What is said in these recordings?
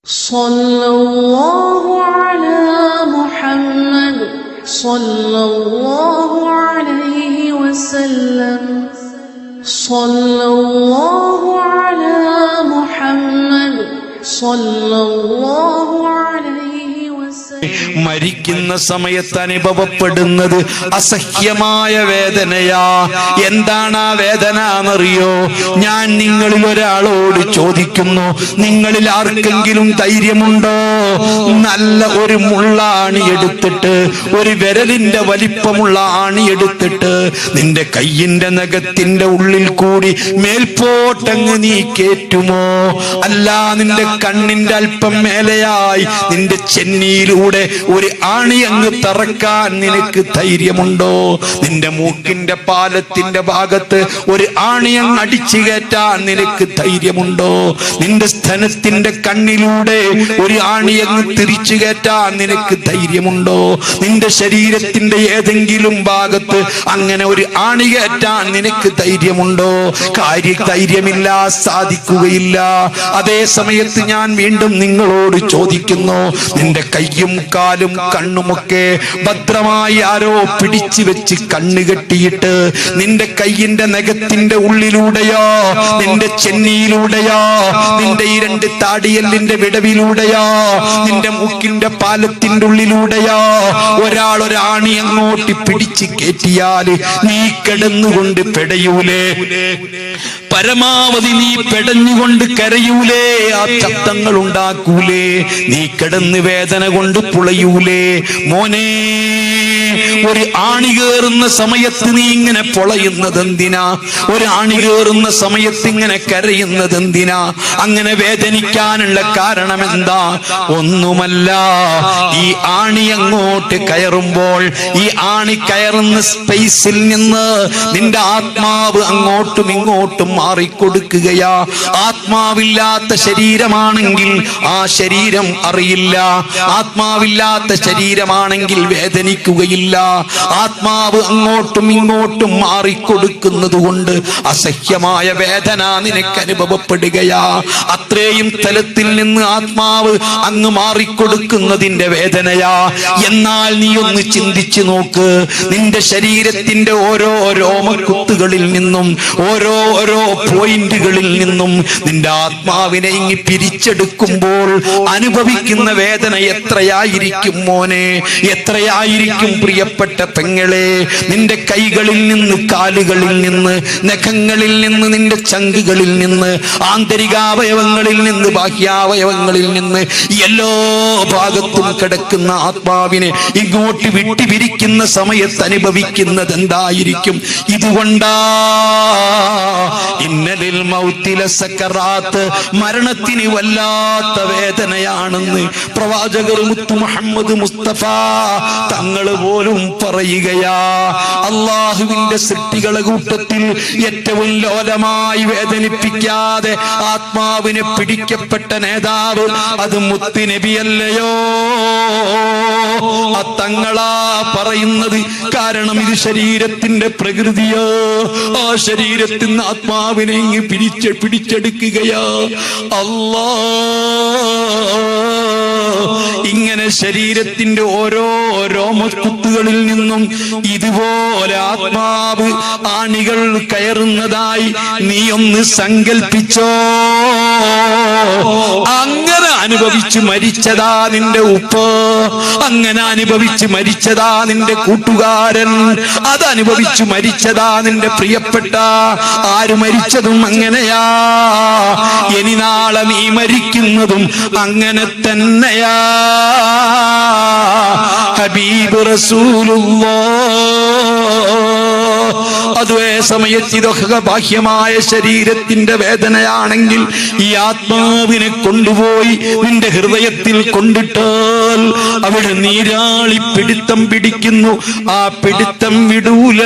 സല്ലല്ലാഹു അലാ മുഹമ്മദ് സല്ലല്ലാഹു അലൈഹി വസല്ലം സല്ലല്ലാഹു അലാ മുഹമ്മദ് സല്ലല്ലാഹു അലൈഹി വസല്ലം. മരിക്കുന്ന സമയത്ത് അനുഭവപ്പെടുന്നത് അസഹ്യമായ വേദനയാ. എന്താണ് ആ വേദന എന്നറിയോ? ഞാൻ നിങ്ങളിൽ ഒരാളോട് ചോദിക്കുന്നു, നിങ്ങളിൽ ആർക്കെങ്കിലും ധൈര്യമുണ്ടോ നല്ല ഒരു മുള്ളാണി എടുത്തിട്ട്, ഒരു വിരലിന്റെ വലിപ്പമുള്ള ആണി എടുത്തിട്ട് നിന്റെ കയ്യിന്റെ നഖത്തിന്റെ ഉള്ളിൽ കൂടി മേൽപോട്ടങ്ങ് നീ കേറ്റുമോ? അല്ല, നിന്റെ കണ്ണിന്റെ അല്പം മേലെയായി നിന്റെ ചെന്നിയിലൂടെ ഒരു ആണി അങ്ങ് തറക്കാൻ നിനക്ക് ധൈര്യമുണ്ടോ? നിന്റെ മൂക്കിന്റെ പാലത്തിന്റെ ഭാഗത്ത് ഒരു ആണി അങ്ങ് അടിച്ചു കയറ്റാൻ നിനക്ക് ധൈര്യമുണ്ടോ? നിന്റെ സ്തനത്തിന്റെ കണ്ണിലൂടെ ഒരു ആണി അങ്ങ് തിരിച്ചു കയറ്റാൻ നിനക്ക് ധൈര്യമുണ്ടോ? നിന്റെ ശരീരത്തിന്റെ ഏതെങ്കിലും ഭാഗത്ത് അങ്ങനെ ഒരു ആണി കയറ്റാൻ നിനക്ക് ധൈര്യമുണ്ടോ? ധൈര്യമില്ല, സാധിക്കുകയില്ല. അതേ സമയത്ത് ഞാൻ വീണ്ടും നിങ്ങളോട് ചോദിക്കുന്നു, നിന്റെ കയ്യും കാലും കണ്ണുമൊക്കെ ഭദ്രമായി ആരോ പിടിച്ചു വെച്ച് കണ്ണ് കെട്ടിയിട്ട് നിന്റെ കയ്യിന്റെ നഖത്തിന്റെ ഉള്ളിലൂടെയോ നിന്റെ ചെന്നിയിലൂടെയോ നിന്റെ ഈ രണ്ട് താടിയല്ലിന്റെ വിടവിലൂടെയോ നിന്റെ മൂക്കിന്റെ പാലത്തിന്റെ ഉള്ളിലൂടെയോ ഒരാൾ ഒരാണി അങ്ങോട്ട് പിടിച്ച് കയറ്റിയാല് നീ കിടന്നുകൊണ്ട് പെടയൂലേ? പരമാവധി നീ പെടഞ്ഞുകൊണ്ട് കരയൂലേ? ആ ശബ്ദങ്ങൾ ഉണ്ടാക്കൂലേ? നീ കിടന്ന് വേദന കൊണ്ട് പുളയൂലേ? മോനെ, ഒരു ആണി കേറുന്ന സമയത്ത് നീ ഇങ്ങനെ പൊളയുന്നത് എന്തിനാ? ഒരു ആണി കേറുന്ന സമയത്ത് ഇങ്ങനെ കരയുന്നത് എന്തിനാ? അങ്ങനെ വേദനിക്കാനുള്ള കാരണം എന്താ? ഒന്നുമല്ല, ഈ ആണി അങ്ങോട്ട് കയറുമ്പോൾ ഈ ആണി കയറുന്ന സ്പേസിൽ നിന്ന് നിന്റെ ആത്മാവ് അങ്ങോട്ടും ഇങ്ങോട്ടും മാറിക്കൊടുക്കുകയാ. ആത്മാവില്ലാത്ത ശരീരമാണെങ്കിൽ ആ ശരീരം അറിയില്ല. ആത്മാവില്ലാത്ത ശരീരമാണെങ്കിൽ വേദനിക്കുകയില്ല. ആത്മാവ് അങ്ങോട്ടും ഇങ്ങോട്ടും മാറിക്കൊടുക്കുന്നത് കൊണ്ട് അസഹ്യമായ വേദന നിനക്ക് അനുഭവപ്പെടുകയാ. അത്രയും തലത്തിൽ നിന്ന് ആത്മാവ് അങ്ങ് മാറിക്കൊടുക്കുന്നതിന്റെ വേദനയാ. എന്നാൽ നീ ഒന്ന് ചിന്തിച്ചു നോക്ക്, നിന്റെ ശരീരത്തിന്റെ ഓരോ രോമക്കുത്തുകളിൽ നിന്നും ഓരോ പോയിന്റുകളിൽ നിന്നും നിന്റെ ആത്മാവിനെ ഇങ്ങ് പിരിച്ചെടുക്കുമ്പോൾ അനുഭവിക്കുന്ന വേദന എത്രയായിരിക്കും മോനെ? എത്രയായിരിക്കും പ്രിയപ്പെട്ട പെങ്ങളെ? നിന്റെ കൈകളിൽ നിന്ന്, കാലുകളിൽ നിന്ന്, നഖങ്ങളിൽ നിന്ന്, നിന്റെ ചങ്കുകളിൽ നിന്ന്, ആന്തരികാവയവങ്ങളിൽ നിന്ന്, ബാഹ്യാവയവങ്ങളിൽ നിന്ന്, എല്ലാ ഭാഗത്തും കിടക്കുന്ന ആത്മാവിനെ ഇങ്ങോട്ട് വിട്ടുപിരിക്കുന്ന സമയത്ത് അനുഭവിക്കുന്നത് എന്തായിരിക്കും? ഇതുകൊണ്ടാ ഇന്നലിൽ മൗത്തില സക്കറാത്ത്, മരണത്തിന് വല്ലാത്ത വേദനയാണെന്ന് പ്രവാചകർ മുത്തു മുഹമ്മദ് മുസ്തഫ തങ്ങള് പോലും പറയുകയാ. അള്ളാഹുവിന്റെ സൃഷ്ടികളെ കൂട്ടത്തിൽ ഏറ്റവും ലോലമായി വേദനിപ്പിക്കാതെ ആത്മാവിനെ പിടിക്കപ്പെട്ട നേതാവ് അത് മുത്ത് നബിയല്ലയോ? തങ്ങളാ പറയുന്നത്. കാരണം ഇത് ശരീരത്തിന്റെ പ്രകൃതിയോ. ആ ശരീരത്തിൽ നിന്ന് ആത്മാവിനെ ഇങ്ങ് പിടിച്ചെടുക്കുകയാ അല്ലാ. ഇങ്ങനെ ശരീരത്തിന്റെ ഓരോ രോമക്കുത്തുകളിൽ നിന്നും ഇതുപോലെ ആത്മാവ് ആണികൾ കയറുന്നതായി നീ ഒന്ന് സങ്കൽപ്പിച്ചോ. അങ്ങനെ അനുഭവിച്ച് മരിച്ചതാ നിന്റെ ഉപ്പ്, അങ്ങനെ അനുഭവിച്ച് മരിച്ചതാ നിന്റെ കൂട്ടുകാരൻ, അതനുഭവിച്ചു മരിച്ചതാ നിന്റെ പ്രിയപ്പെട്ട ആര് മരിച്ചതും അങ്ങനെയാ. ഇനി നാളെ നീ മരിക്കുന്നതും അങ്ങനെ തന്നെയാ. ഹബീബ് റസൂലുള്ളാഹ്. അതേ സമയത്ത് ഇതൊക്കെ ബാഹ്യമായ ശരീരത്തിന്റെ വേദനയാണെങ്കിൽ ഈ ആത്മാവിനെ കൊണ്ടുപോയി നിന്റെ ഹൃദയത്തിൽ കൊണ്ടിട്ടാൽ അവിടെ നീരാളി പിടുത്തം പിടിക്കുന്നു. ആ പിടുത്തം വിടൂല.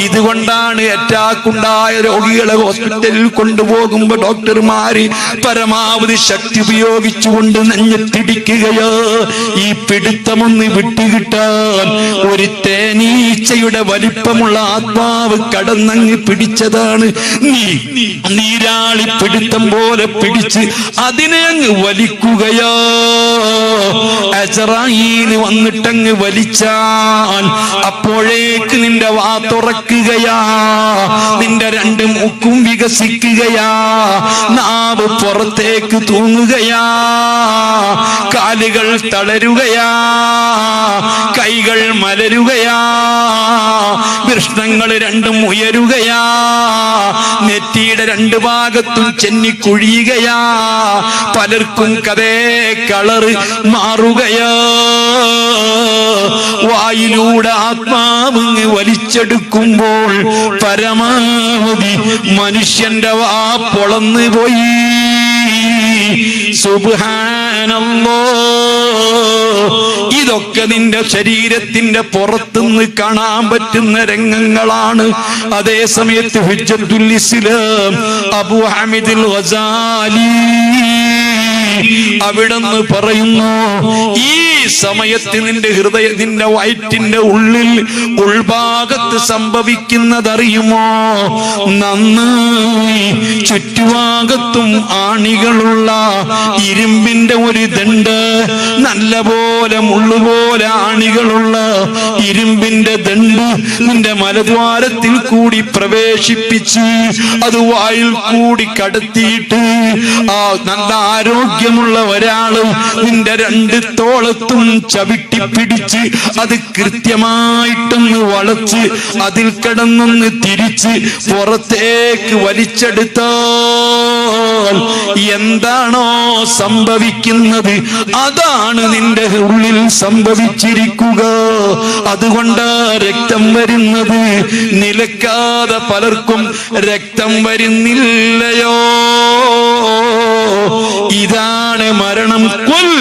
ഇതുകൊണ്ടാണ് അറ്റാക്കുണ്ടായ രോഗികളെ ഹോസ്പിറ്റലിൽ കൊണ്ടുപോകുമ്പോ ഡോക്ടർമാര് പരമാവധി ശക്തി ഉപയോഗിച്ചുകൊണ്ട് നെഞ്ഞത്തിടിക്കുകയോ. ഈ പിടുത്തമൊന്ന് വിട്ടുകിട്ടാൻ ഒരു തേനീച്ചയുടെ വലിപ്പമുള്ള ആത്മാവ് കടന്നങ്ങ് പിടിച്ചതാണ്. നീരാളി പിടുത്തം പോലെ പിടിച്ച് അതിനെ അങ്ങ് വലിക്കുകയോ. അസ്രായീൽ വന്നിട്ടങ്ങ് വലിച്ചാൽ അപ്പോഴേക്ക് നിന്റെ വാ തുറക്കുകയാ, നിന്റെ രണ്ട് മൂക്കും വികസിക്കുകയാ, നാവ് പുറത്തേക്ക് തൂങ്ങുകയാ, കാലുകൾ തളരുകയാ, കൈകൾ മലരുകയാ, കൃഷ്ണങ്ങൾ രണ്ടും ഉയരുകയാ, നെറ്റിയുടെ രണ്ട് ഭാഗത്തും ചെന്നിക്കുഴിയുകയാ, പലർക്കും കതേ കളറ് മാറുകയാ. വായിലൂടെ ആത്മാവ് വലിച്ചെടുക്കുമ്പോൾ പരമാവധി മനുഷ്യന്റെ വാ പൊളന്നു പോയി. സുബ്ഹാനല്ലാഹ്. ഇതൊക്കെ നിന്റെ ശരീരത്തിന്റെ പുറത്തുനിന്ന് കാണാൻ പറ്റുന്ന രംഗങ്ങളാണ്. അതേ സമയത്ത് ഹുജ്ജത്തുൽ ഇസ്ലാം അബൂ ഹമീദുൽ ഗസാലി അവിടുന്ന് പറയുന്നു, ഈ സമയത്ത് നിന്റെ ഹൃദയത്തിന്റെ വയറ്റിന്റെ ഉൾഭാഗത്ത് സംഭവിക്കുന്നതറിയുമോ? നന്നായി ചുറ്റുഭാഗത്തും ആണികളുള്ള ഇരുമ്പിന്റെ ഒരു ദണ്ട്, നല്ല പോലെ മുള്ളുപോലെ ആണികളുള്ള ഇരുമ്പിന്റെ ദണ്ട് നിന്റെ മലദ്വാരത്തിൽ കൂടി പ്രവേശിപ്പിച്ച് അത് വായിൽ കൂടി കടത്തിയിട്ട് ആ നല്ല ആരോഗ്യമുള്ള ഒരാള് നിന്റെ രണ്ട് തോളത്തും ചവിട്ടിപ്പിടിച്ച് അത് കൃത്യമായിട്ടൊന്ന് വളച്ച് അതിൽ കിടന്നൊന്ന് തിരിച്ച് പുറത്തേക്ക് വലിച്ചെടുത്താൽ എന്താണോ സംഭവിക്കുന്നത് അതാണ് നിന്റെ ഉള്ളിൽ സംഭവിച്ചിരിക്കുക. അതുകൊണ്ട് രക്തം വരുന്നത് നിലക്കാതെ പലർക്കും രക്തം വരുന്നില്ലയോ. ഇതാണ് മരണം. ഖുൽ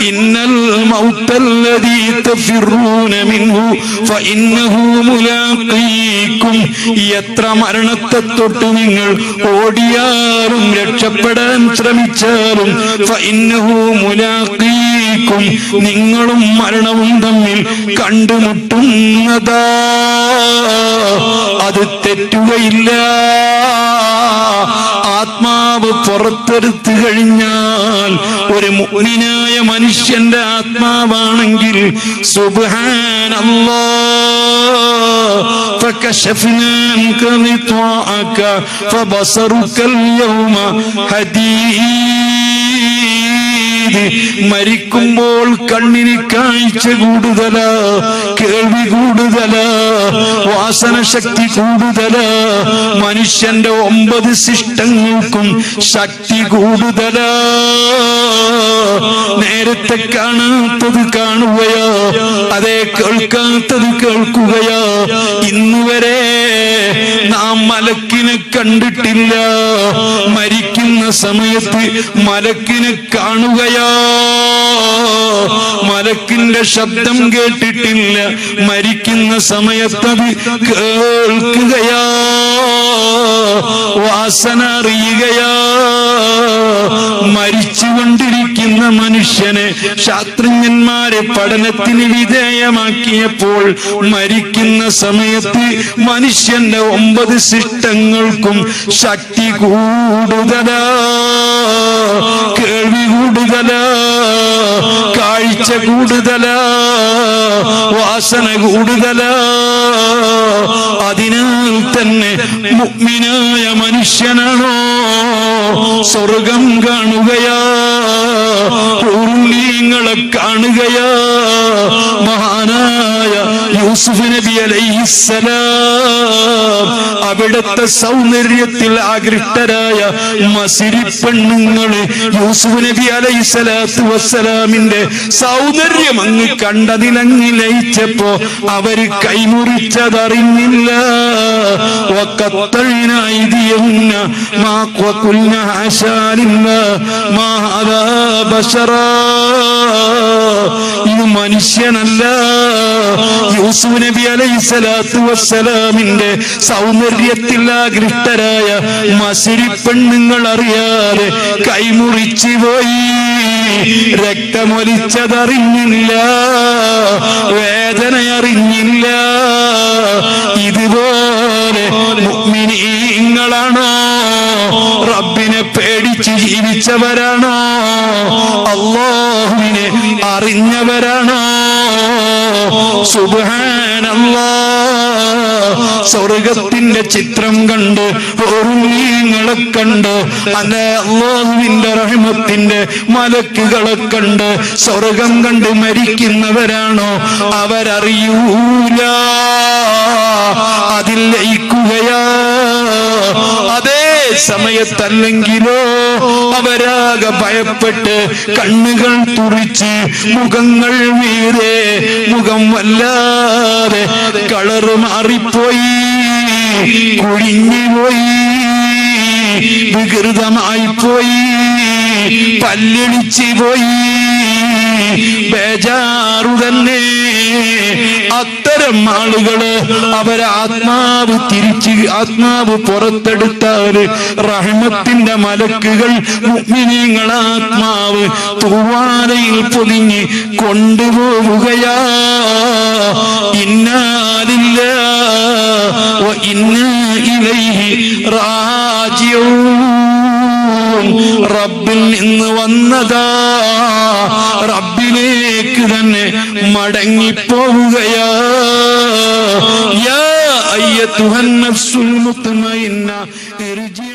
ഇന്നൽ മൗതല്ലദീ തഫിറൂന മിൻഹു ഫഇന്നഹു മുലാഖീകും. എത്ര മരണത്തെ തൊട്ട് നിങ്ങൾ ഓടിയാലും രക്ഷപ്പെടാൻ ശ്രമിച്ചാലും ഫഇന്നഹു മുലാഖീകും, നിങ്ങളും മരണവും തമ്മിൽ കണ്ടുമുട്ടുന്നതാ. അത് തെറ്റുകയില്ല. ആത്മാവ് പുറത്തെടുത്തു കഴിഞ്ഞാൽ ഒരു മുഅ്മിനായ മനുഷ്യന്റെ ആത്മാവാണെങ്കിൽ സുബ്ഹാനല്ലാഹ് ഫകശഫ്നാ അൻക ഗിത്വാഅക ഫബസറുകൽ യൗമ ഹദീദ്. മരിക്കുമ്പോൾ കണ്ണിന് കാഴ്ച കൂടുതല, കേൾവി കൂടുതല, വാസന ശക്തി കൂടുതല, മനുഷ്യന്റെ 9 ശിഷ്ടങ്ങൾക്കും ശക്തി കൂടുതല. നേരത്തെ കാണാത്തത് കാണുകയോ, അതേ കേൾക്കാത്തത് കേൾക്കുകയോ. ഇന്നുവരെ നാം മലക്കിനെ കണ്ടിട്ടില്ല, മരിക്കുന്ന സമയത്ത് മലക്കിനെ കാണുകയോ, മലക്കിന്റെ ശബ്ദം കേട്ടിട്ടില്ല, മരിക്കുന്ന സമയത്തത് കേൾക്കുകയോ, വാസന അറിയുകയോ. മരിച്ചുകൊണ്ടിരിക്കുന്ന മനുഷ്യനെ ശാസ്ത്രജ്ഞന്മാരെ പഠനത്തിന് വിധേയമാക്കിയപ്പോൾ മരിക്കുന്ന സമയത്ത് മനുഷ്യന്റെ 9 ശിഷ്ടങ്ങൾക്കും ശക്തി കൂടുതലാ, കേൾവി കൂടുതലാ, കാഴ്ച കൂടുതലാ, വാസന കൂടുതലാ. അതിനാൽ തന്നെ മുഅ്മിനായ മനുഷ്യനാണോ സ്വർഗം കാണുകയാ, ഹൂറുലീങ്ങളെ കാണുകയാ. മഹാനായ യൂസുഫ് നബി അലൈഹിസ്സലാം അവിടുത്തെ സൗന്ദര്യത്തിൽ ആകൃഷ്ടരായ മസിരി പെണ്ണുങ്ങള് യൂസുഫ് നബി അലൈഹിസ്സലാത്തു വസ്സലാമിന്റെ സൗന്ദര്യം അങ്ങ് കണ്ടതിലങ്ങ് ലയിച്ചപ്പോ അവര് കൈമുറിച്ചതറിഞ്ഞില്ല. വഖത്തഅ്നാ അയ്ദിയഹുന്ന മാ ഖുൽന ഹാശാ ലില്ലാഹ് മാ ഹാദാ ബശറാ. ഇത് മനുഷ്യനല്ല, യൂസുഫ് നബി അലൈഹിസ്സലാത്തു വസ്സലാമിന്റെ സൗന്ദര്യത്തിൽ ആകൃഷ്ടരായ മസിരി പെണ്ണുങ്ങൾ അറിയാതെ കൈമുറിച്ചു പോയി. രക്തമൊലിച്ചതറിഞ്ഞില്ല, വേദന അറിഞ്ഞില്ല. ഇതുപോലെ മുഅ്മിനീങ്ങളാണോ? റബ്ബിനെ പേടിച്ച് ജീവിച്ചവരാണോ? അല്ലാഹുവിനെ അറിഞ്ഞവരാണോ? സുബ്ഹാനല്ലാഹ്. സ്വർഗത്തിന്റെ ചിത്രം കണ്ട് ഹൂറുകളെ കണ്ട് അല്ലാഹുവിന്റെ റഹ്മത്തിന്റെ മലക്കുകളെ കണ്ട് സ്വർഗം കണ്ട് മരിക്കുന്നവരാണോ? അവരറിയൂല, അതിൽ ലയിക്കുകയാ. അതേ സമയത്തല്ലെങ്കിലോ അവരാകെ ഭയപ്പെട്ട് കണ്ണുകൾ തുറിച്ച് മുഖങ്ങൾ വീരെ, മുഖം വല്ലാതെ കളറ് മാറിപ്പോയി, കുഴിഞ്ഞുപോയി, വികൃതമായി പോയി, പല്ലിളിച്ചു പോയി, ബേജാറു തന്നെ. അത്തരം ആളുകള് ആത്മാവ് പുറത്തെടുത്താൽ റഹ്മത്തിന്റെ മലക്കുകൾ മുഅ്മിനീങ്ങളെ ആത്മാവ് തൂവാലയിൽ പൊതിഞ്ഞ് കൊണ്ടുപോവുകയാ. ഇന്നാ ലില്ലാഹി വ ഇന്നാ ഇലൈഹി റാജിഊൻ. റബ്ബിൽ നിന്ന് വന്നതാ, റബ്ബിലേക്ക് തന്നെ മടങ്ങിപ്പോവുകയാ. യാ അയ്യത്തുഹൻ നഫ്സുൽ മുത്മഇന്ന ഇർജി